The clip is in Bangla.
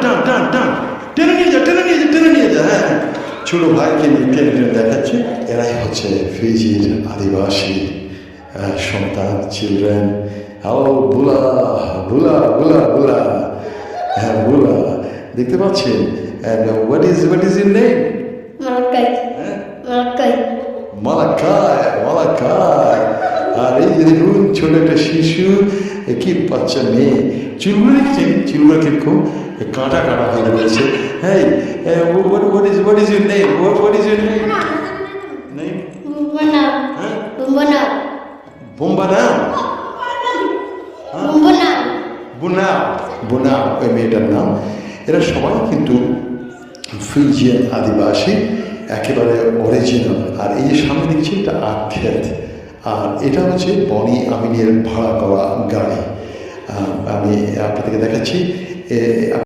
টান টান টান, টেনে নিয়ে যা, টেনে নিয়ে যা, টেনে নিয়ে যা। হ্যাঁ, ছোট ভাইকে নিয়ে টেনে টেনে দেখাচ্ছে। এরাই হচ্ছে ফিজির আদিবাসী সন্তান, চিলড্রেন। ও বুলা বুলা বুলা বুলা, হ্যাঁ বুলা, দেখতে পাচ্ছেন? What is your name? Malakai. Malakai. মালাকায়, মালাকায়। আর এই যে দেখুন ছোট একটা শিশু, কি বাচ্চা মেয়ে, চুলগুলো দেখছেন? চুলগুলো কিরকম কাঁটা কাঁটা হয়ে রয়েছে। হ্যাঁ, what is your name? What is your name? Name? Bumbana. হ্যাঁ, Bumbana. বোম্বানা, Bumbana. বুনা, বুনা ওই মেয়েটার নাম। এরা সবাই কিন্তু ফিজিয়ান আদিবাসী, একেবারে অরিজিনাল। আর এই যে সামনে দেখছি এটা আর্থেট, আর এটা হচ্ছে বনি আমিনের ভাড়া করা গাড়ি। আমি আপনাদেরকে দেখাচ্ছি।